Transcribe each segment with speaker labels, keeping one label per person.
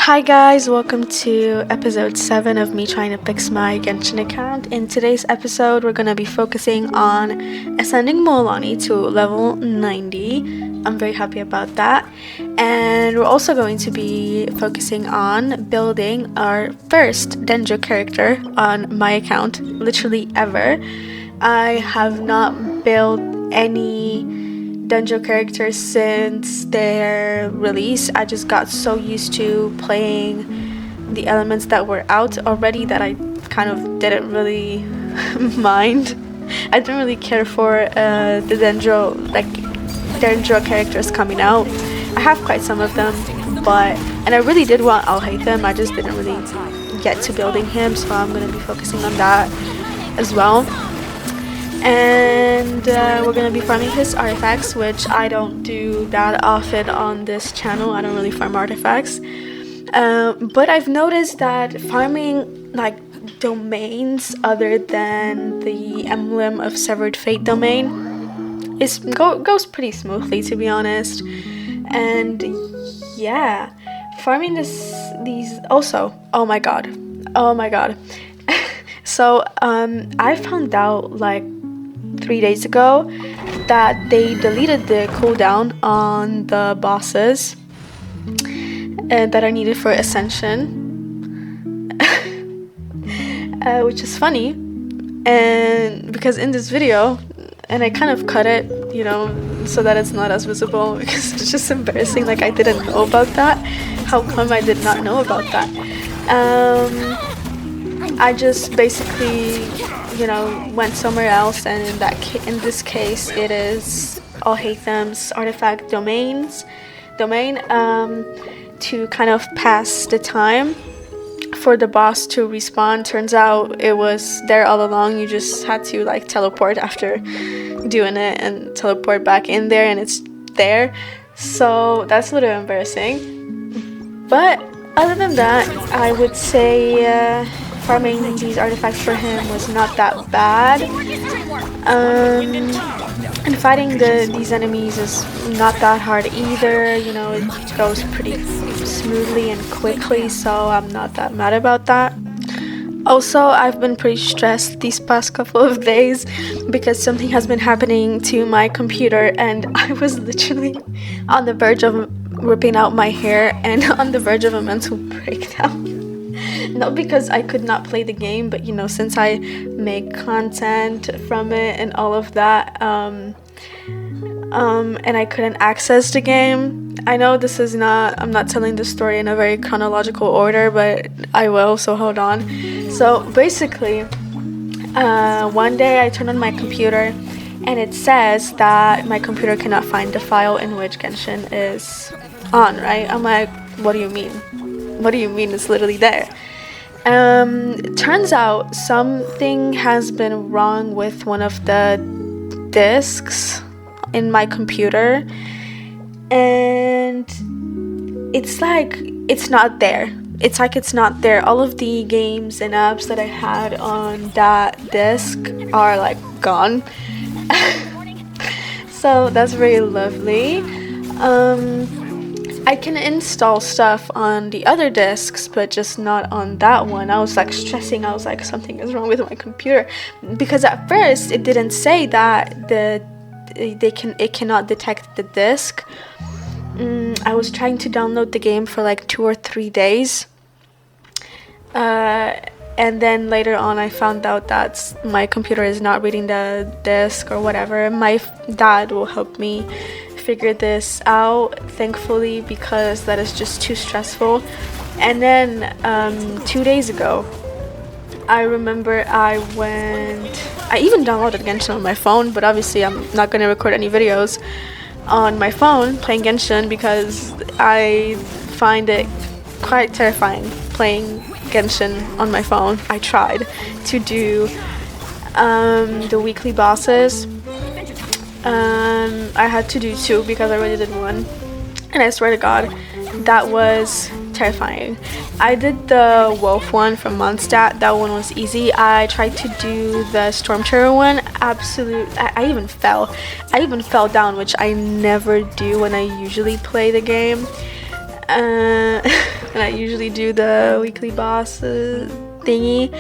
Speaker 1: Hi guys, welcome to episode 7 of me trying to fix my Genshin account. In today's episode, we're going to be focusing on ascending Molani to level 90. I'm very happy about that. And we're also going to be focusing on building our first Dendro character on my account, literally ever. I have not built any Dendro characters since their release. I just got so used to playing the elements that were out already that I kind of didn't really mind. I didn't really care for the Dendro characters coming out. I have quite some of them, and I really did want Alhaitham. I just didn't really get to building him, so I'm going to be focusing on that as well. And we're going to be farming his artifacts, which I don't do that often on this channel. I don't really farm artifacts. But I've noticed that farming domains other than the Emblem of Severed Fate domain goes pretty smoothly, to be honest. And yeah, farming these also, oh my god. So I found out 3 days ago that they deleted the cooldown on the bosses that are needed for ascension, which is funny, and because in this video, and I kind of cut it, so that it's not as visible, because it's just embarrassing. I didn't know about that. How come I did not know about that? I just basically went somewhere else, and in this case it is Alhaitham's artifact domain to kind of pass the time for the boss to respawn. Turns out it was there all along. You just had to teleport after doing it and teleport back in there, and it's there. So that's a little embarrassing, but other than that, I would say farming these artifacts for him was not that bad, and fighting these enemies is not that hard either. It goes pretty smoothly and quickly, so I'm not that mad about that. Also, I've been pretty stressed these past couple of days because something has been happening to my computer, and I was literally on the verge of ripping out my hair and on the verge of a mental breakdown. Not because I could not play the game, but since I make content from it and all of that, and I couldn't access the game. I know I'm not telling the story in a very chronological order, but I will, so hold on. So basically, one day I turned on my computer and it says that my computer cannot find the file in which Genshin is on, right? I'm like, what do you mean? What do you mean it's literally there? Turns out something has been wrong with one of the disks in my computer, and it's not there. It's not there. All of the games and apps that I had on that disk are gone. So that's very lovely. I can install stuff on the other discs, but just not on that one. I was stressing. I was something is wrong with my computer, because at first it didn't say that it cannot detect the disc. I was trying to download the game for 2 or 3 days, and then later on I found out that my computer is not reading the disc or whatever. My dad will help me figure this out, thankfully, because that is just too stressful. And then 2 days ago, I remember I even downloaded Genshin on my phone, but obviously I'm not going to record any videos on my phone playing Genshin because I find it quite terrifying playing Genshin on my phone. I tried to do the weekly bosses. I had to do 2 because I already did 1, and I swear to God, that was terrifying. I did the wolf one from Mondstadt. That one was easy. I tried to do the storm terror one. I even fell down, which I never do when I usually play the game. and I usually do the weekly boss thingy.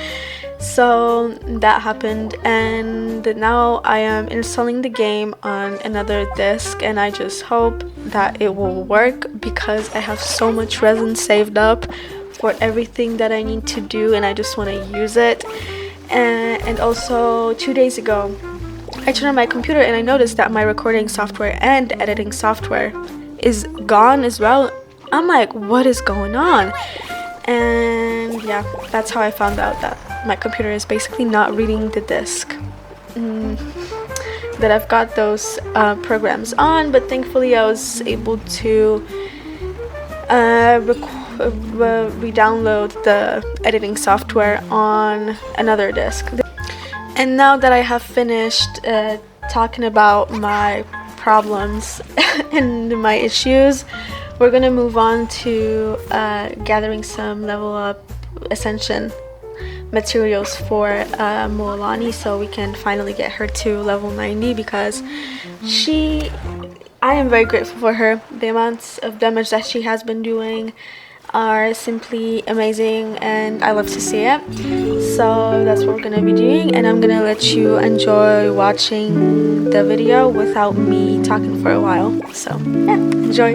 Speaker 1: So that happened, and now I am installing the game on another disk, and I just hope that it will work because I have so much resin saved up for everything that I need to do, and I just want to use it. And also 2 days ago I turned on my computer and I noticed that my recording software and editing software is gone as well. I'm like, what is going on? And yeah, that's how I found out that my computer is basically not reading the disk. That I've got those programs on, but thankfully I was able to re-download the editing software on another disk. And now that I have finished talking about my problems and my issues, we're gonna move on to gathering some level up ascension materials for Moalani, so we can finally get her to level 90, because I am very grateful for her. The amounts of damage that she has been doing are simply amazing, and I love to see it. So that's what we're gonna be doing, and I'm gonna let you enjoy watching the video without me talking for a while. So yeah, enjoy.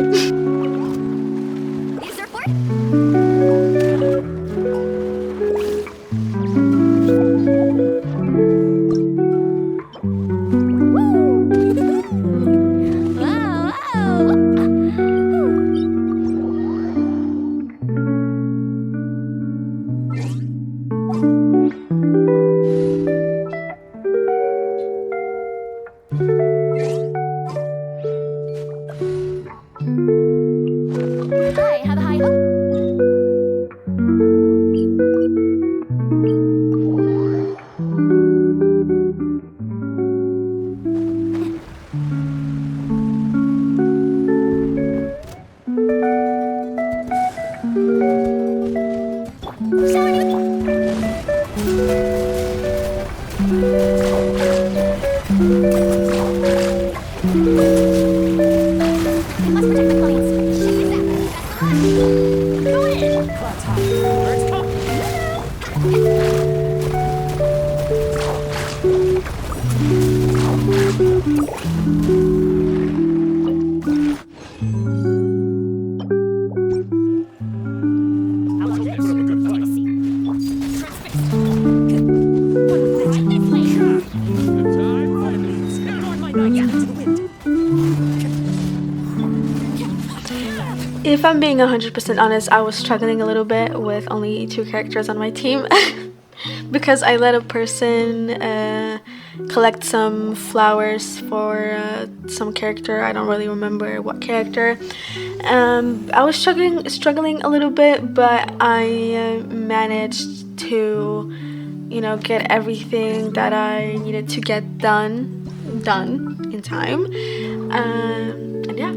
Speaker 1: If I'm being 100% honest, I was struggling a little bit with only 2 characters on my team because I let a person collect some flowers for some character. I don't really remember what character. I was struggling a little bit, but I managed to, get everything that I needed to get done in time. And yeah.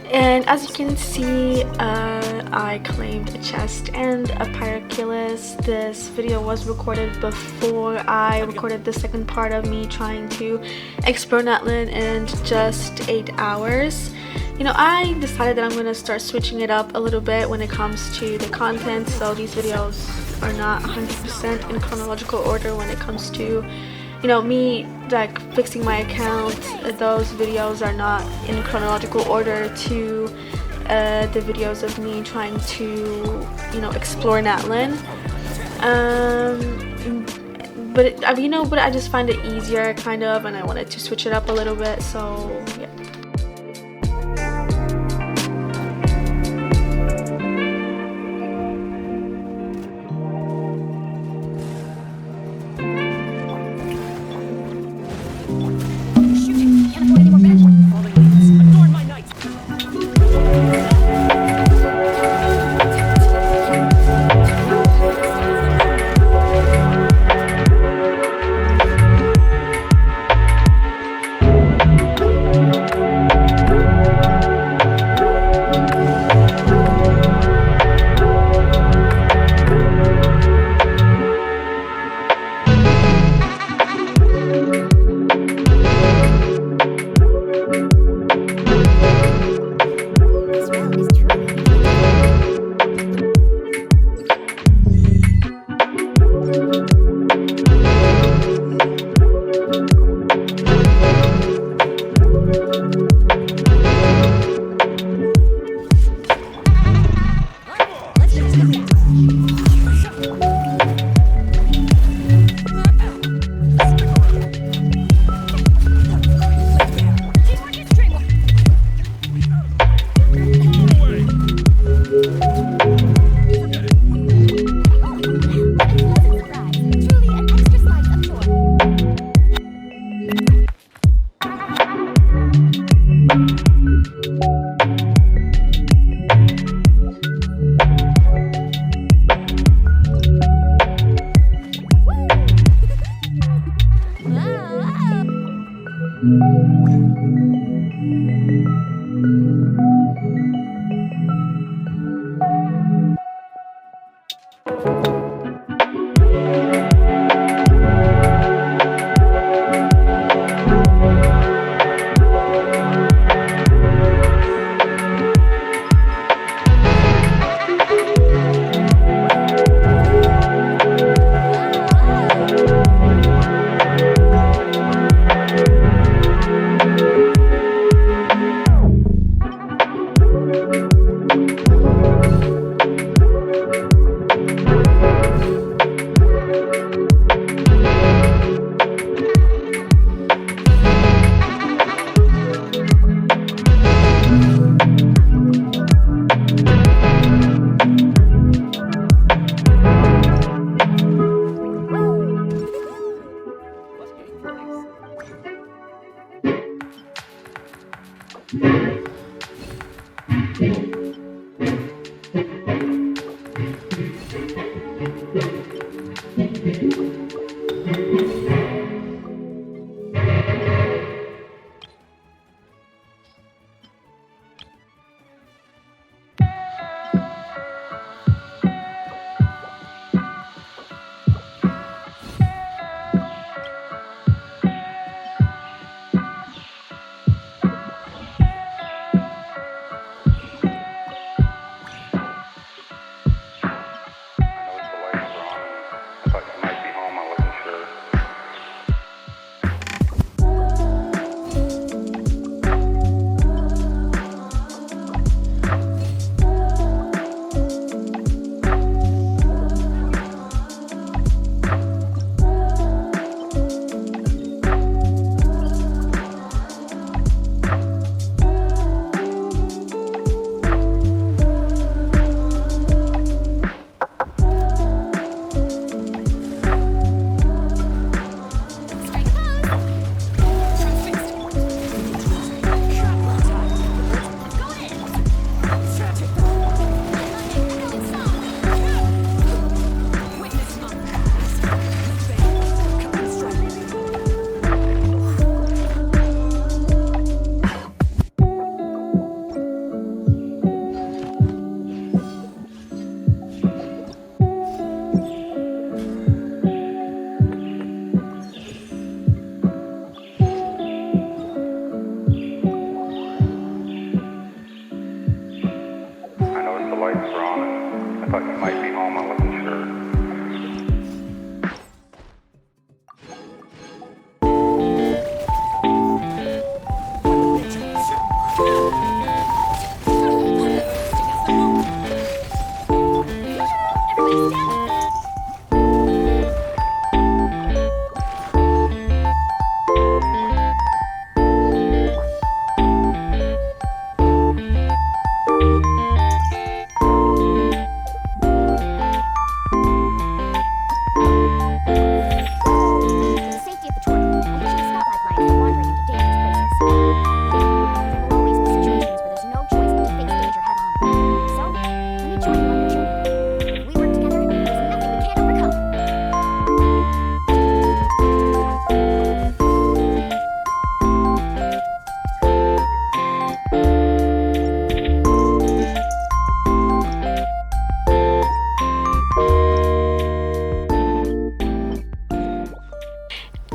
Speaker 1: And as you can see, I claimed a chest and a Pyroculus. This video was recorded before I recorded the second part of me trying to explore Natlan in just 8 hours. You know, I decided that I'm going to start switching it up a little bit when it comes to the content, so these videos are not 100% in chronological order when it comes to, you know, me like fixing my account. Those videos are not in chronological order to the videos of me trying to, you know, explore Natlan. But I just find it easier kind of, and I wanted to switch it up a little bit, so yeah.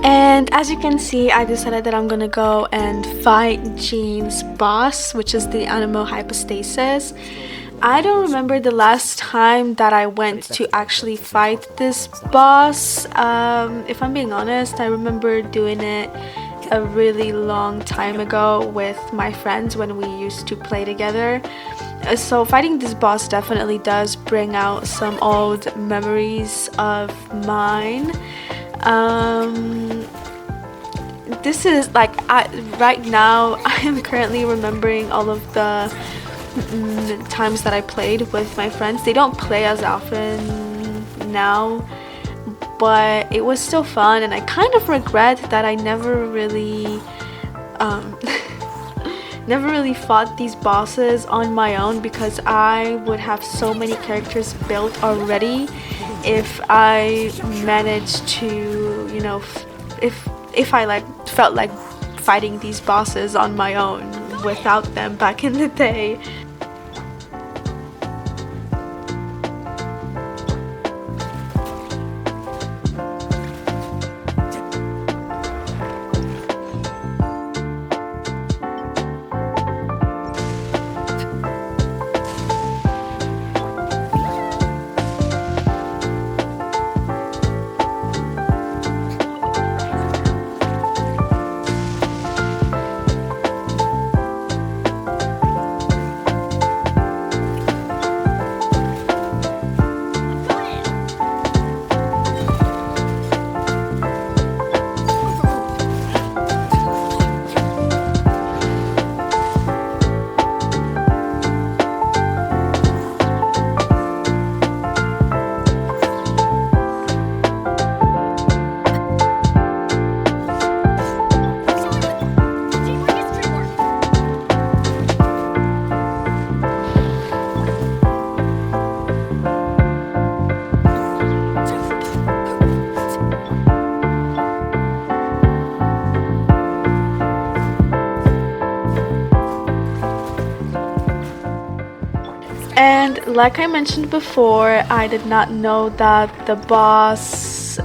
Speaker 1: And as you can see, I decided that I'm gonna go and fight Jean's boss, which is the animal hypostasis. I don't remember the last time that I went to actually fight this boss. If I'm being honest, I remember doing it a really long time ago with my friends when we used to play together. So fighting this boss definitely does bring out some old memories of mine. This is like right now I am currently remembering all of the times that I played with my friends. They don't play as often now, but it was still fun, and I kind of regret that I never really never really fought these bosses on my own, because I would have so many characters built already if I managed to, you know, if I like felt like fighting these bosses on my own without them back in the day. And like I mentioned before, I did not know that the boss,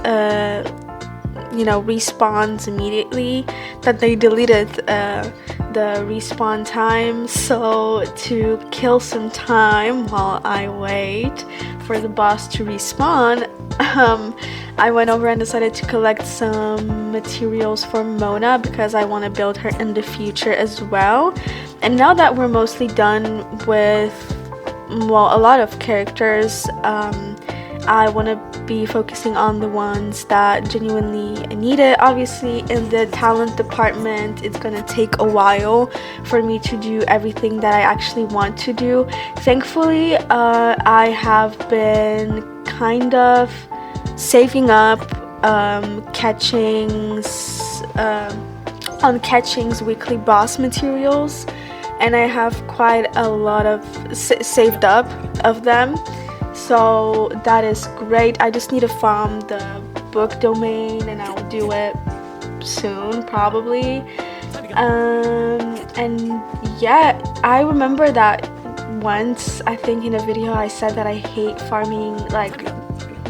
Speaker 1: respawns immediately, that they deleted the respawn time. So to kill some time while I wait for the boss to respawn, I went over and decided to collect some materials for Mona, because I want to build her in the future as well. And now that we're mostly done with, well, a lot of characters, I want to be focusing on the ones that genuinely need it. Obviously, in the talent department, it's gonna take a while for me to do everything that I actually want to do. Thankfully, I have been kind of saving up on Catching's weekly boss materials, and I have quite a lot of saved up of them, so that is great. I just need to farm the book domain, and I'll do it soon probably. And yeah, I remember that once, I think in a video, I said that I hate farming, like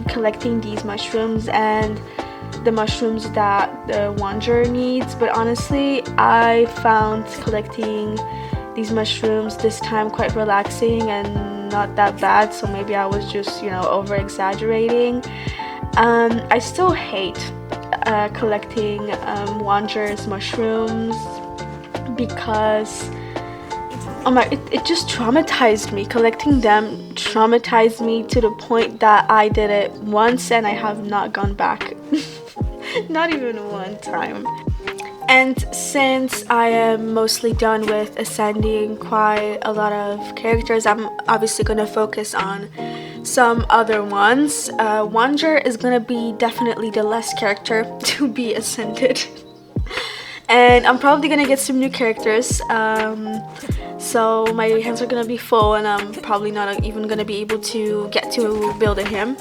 Speaker 1: collecting these mushrooms and the mushrooms that the wanderer needs, but honestly I found collecting these mushrooms this time quite relaxing, and not that bad, so maybe I was just, you know, over exaggerating. I still hate collecting Wanderer's mushrooms because oh my, it just traumatized me. Collecting them traumatized me to the point that I did it once and I have not gone back. Not even one time. And since I am mostly done with ascending quite a lot of characters, I'm obviously going to focus on some other ones. Wanderer is going to be definitely the last character to be ascended. And I'm probably going to get some new characters. So my hands are going to be full and I'm probably not even going to be able to get to build a him.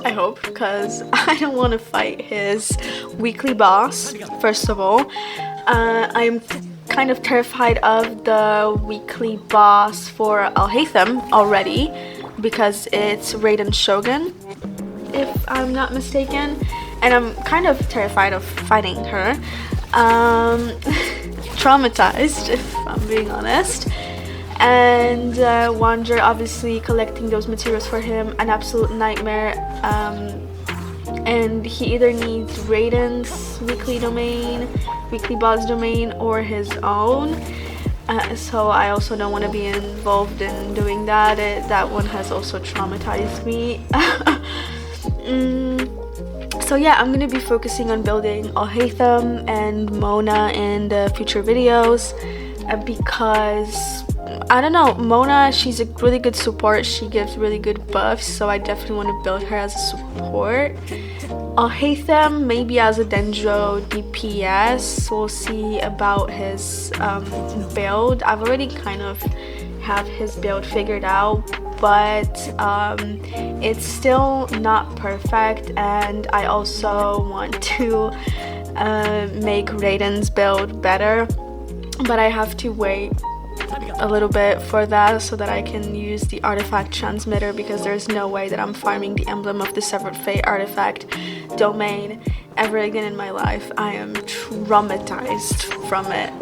Speaker 1: I hope, because I don't want to fight his weekly boss, first of all. I'm kind of terrified of the weekly boss for Alhaitham already, because it's Raiden Shogun, if I'm not mistaken. And I'm kind of terrified of fighting her. Traumatized, if I'm being honest. And Wanderer, obviously collecting those materials for him, an absolute nightmare. And he either needs Raiden's weekly domain, weekly boss domain, or his own. So I also don't want to be involved in doing that. That one has also traumatized me. So yeah, I'm going to be focusing on building Alhaitham and Mona in the future videos because I don't know, Mona, she's a really good support. She gives really good buffs, so I definitely want to build her as a support. Alhaitham maybe as a Dendro DPS. We'll see about his build. I've already kind of have his build figured out, but it's still not perfect, and I also want to make Raiden's build better, but I have to wait a little bit for that so that I can use the artifact transmitter, because there's no way that I'm farming the emblem of the Severed Fate artifact domain ever again in my life. I am traumatized from it.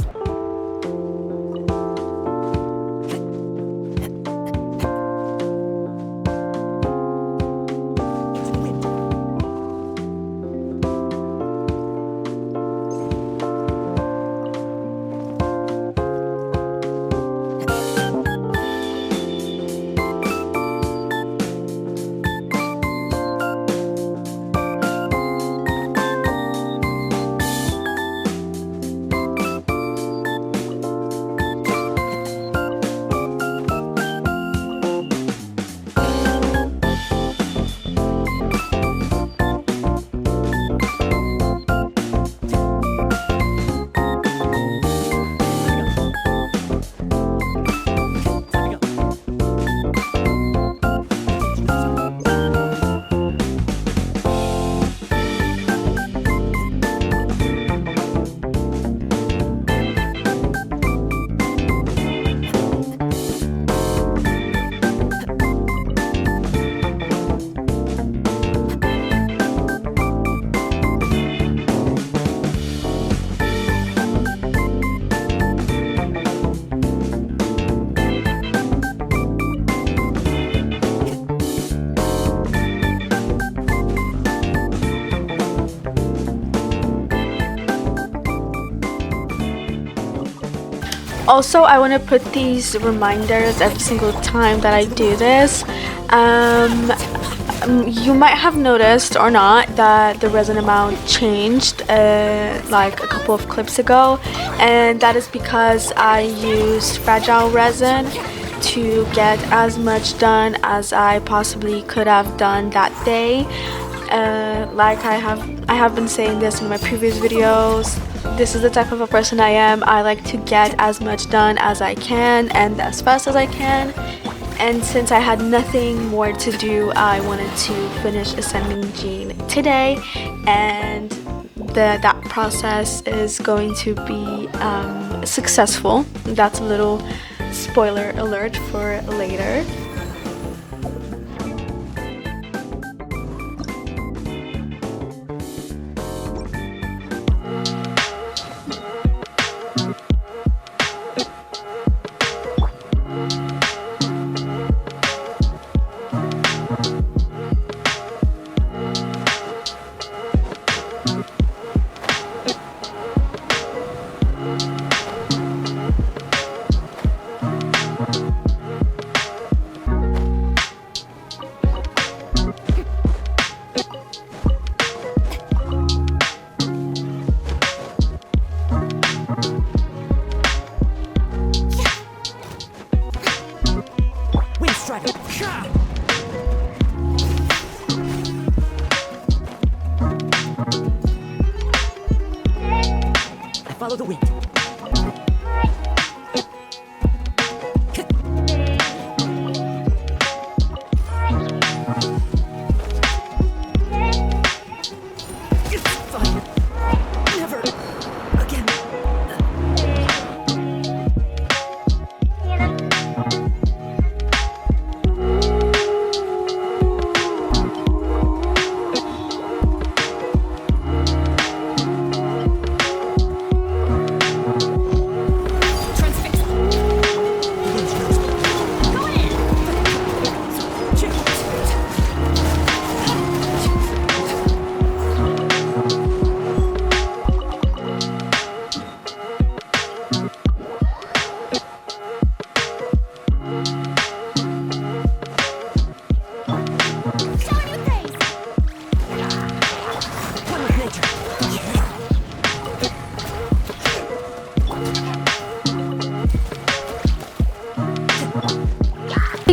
Speaker 1: Also, I want to put these reminders every single time that I do this. You might have noticed or not that the resin amount changed like a couple of clips ago, and that is because I used fragile resin to get as much done as I possibly could have done that day. Like I have been saying this in my previous videos, this is the type of a person I am. I like to get as much done as I can and as fast as I can. And since I had nothing more to do, I wanted to finish Ascending Jean today, and that process is going to be successful. That's a little spoiler alert for later.
Speaker 2: follow the wind. It's fine. Never again. Transfix. The wind's yours. Go in. One with nature.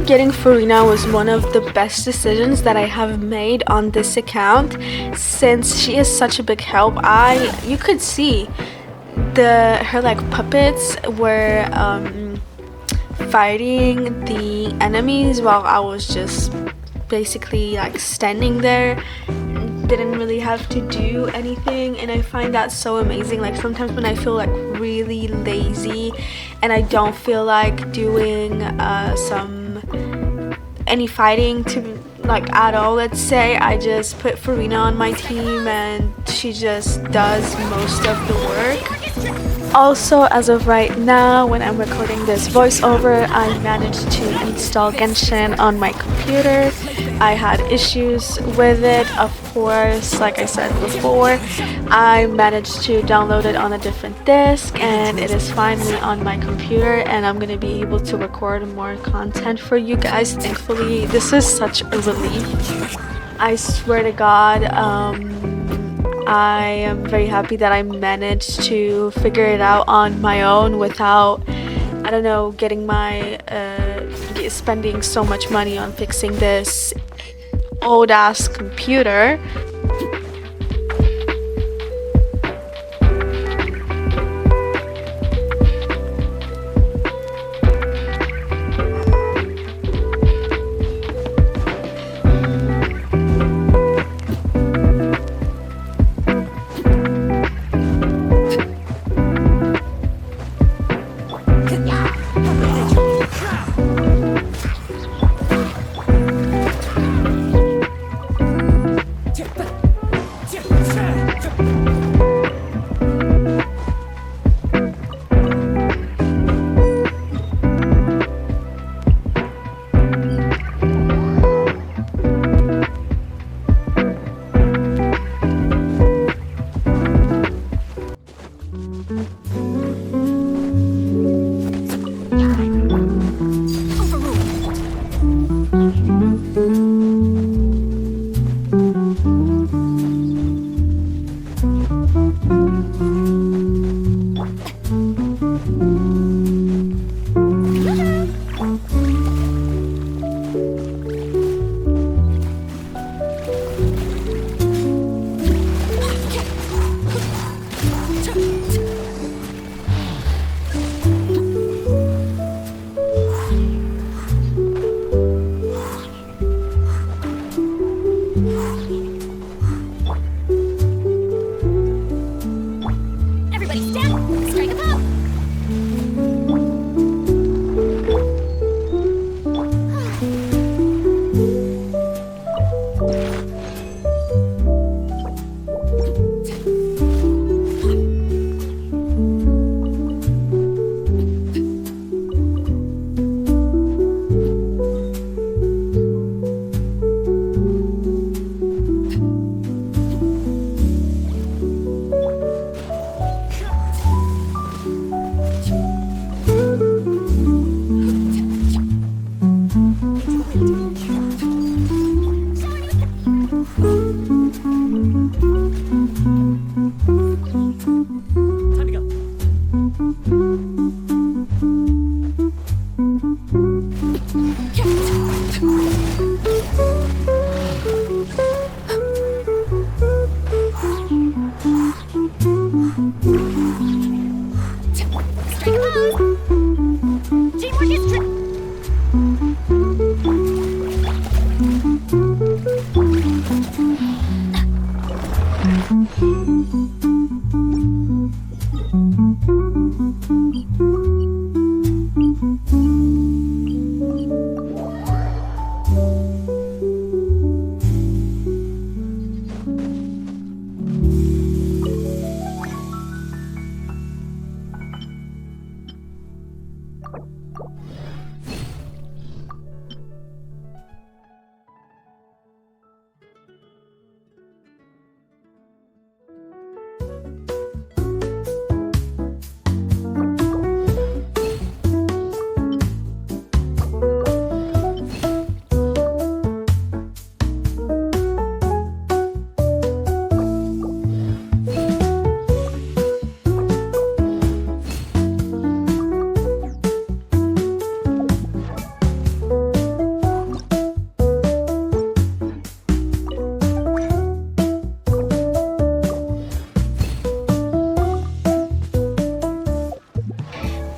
Speaker 1: Getting Farina was one of the best decisions that I have made on this account, since she is such a big help. You could see her like puppets were fighting the enemies while I was just basically like standing there, didn't really have to do anything, and I find that so amazing. Like sometimes when I feel like really lazy and I don't feel like doing any fighting to like at all, let's say, I just put Farina on my team and she just does most of the work. Also, as of right now, when I'm recording this voiceover, I managed to install Genshin on my computer. I had issues with it, of course, like I said before. I managed to download it on a different disk and it is finally on my computer, and I'm gonna be able to record more content for you guys. Thankfully, this is such a relief. I swear to God, I am very happy that I managed to figure it out on my own without, I don't know, spending so much money on fixing this old ass computer.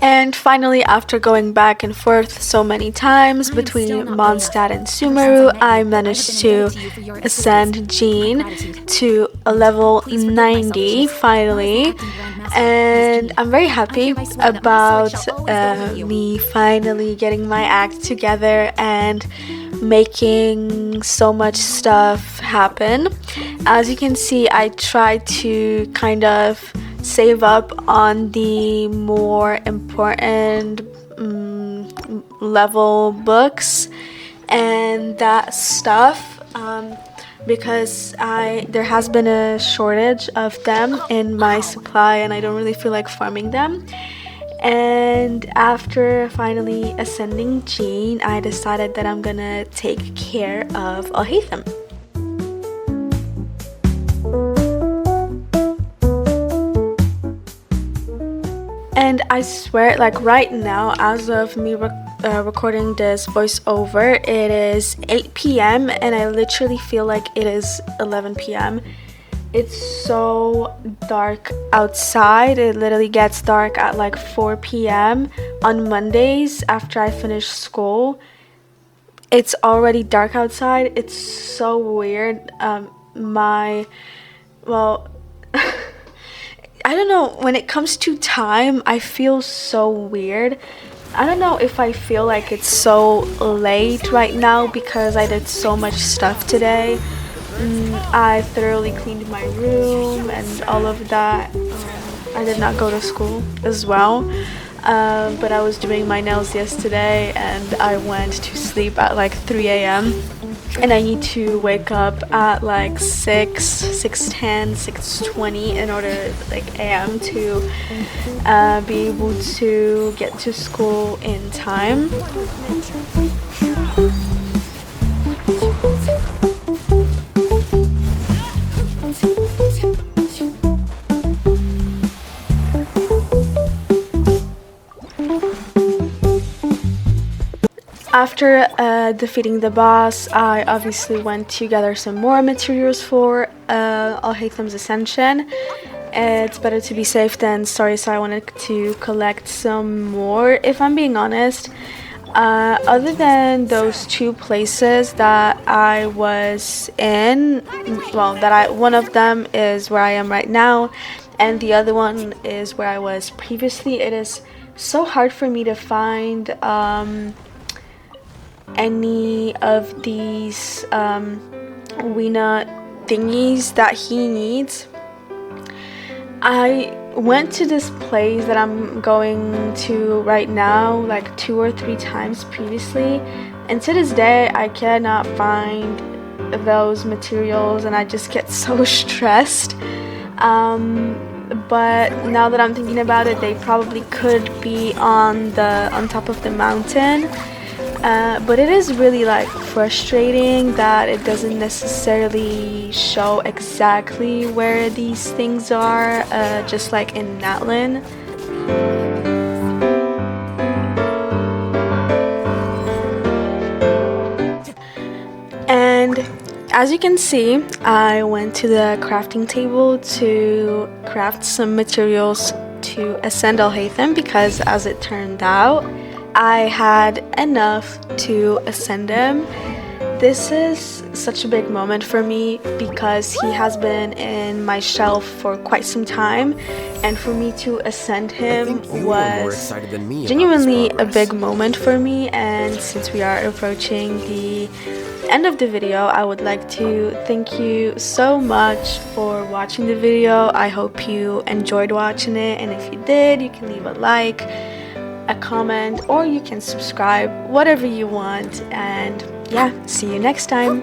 Speaker 1: And finally, after going back and forth so many times between Mondstadt and Sumeru, I managed to ascend Jean to a level 90 finally. And I'm very happy about me finally getting my act together and making so much stuff happen. As you can see, I tried to kind of save up on the more important level books and that stuff because there has been a shortage of them in my supply and I don't really feel like farming them. And after finally ascending Jean, I decided that I'm gonna take care of Alhaitham. And I swear, like right now, as of me recording this voiceover, it is 8 p.m. and I literally feel like it is 11 p.m. It's so dark outside. It literally gets dark at like 4 p.m. on Mondays after I finish school. It's already dark outside. It's so weird. I don't know, when it comes to time, I feel so weird. I don't know if I feel like it's so late right now because I did so much stuff today. I thoroughly cleaned my room and all of that. I did not go to school as well, but I was doing my nails yesterday and I went to sleep at like 3 a.m. and I need to wake up at like 6:10, 6:20 in order like a.m. to be able to get to school in time. After defeating the boss, I obviously went to gather some more materials for Alhaitham's ascension. It's better to be safe than sorry, so I wanted to collect some more, if I'm being honest. Other than those two places that I was in, one of them is where I am right now, and the other one is where I was previously. It is so hard for me to find any of these Weena thingies that he needs. I went to this place that I'm going to right now like 2 or 3 times previously, and to this day I cannot find those materials and I just get so stressed. But now that I'm thinking about it, they probably could be on top of the mountain. But it is really like frustrating that it doesn't necessarily show exactly where these things are, just like in Natlin. And as you can see, I went to the crafting table to craft some materials to ascend Alhaitham because, as it turned out, I had enough to ascend him. this is such a big moment for me because he has been in my shelf for quite some time, and for me to ascend him was genuinely a big moment for me. And since we are approaching the end of the video, I would like to thank you so much for watching the video. I hope you enjoyed watching it, and if you did, you can leave a like, a comment, or you can subscribe, whatever you want. And yeah, see you next time.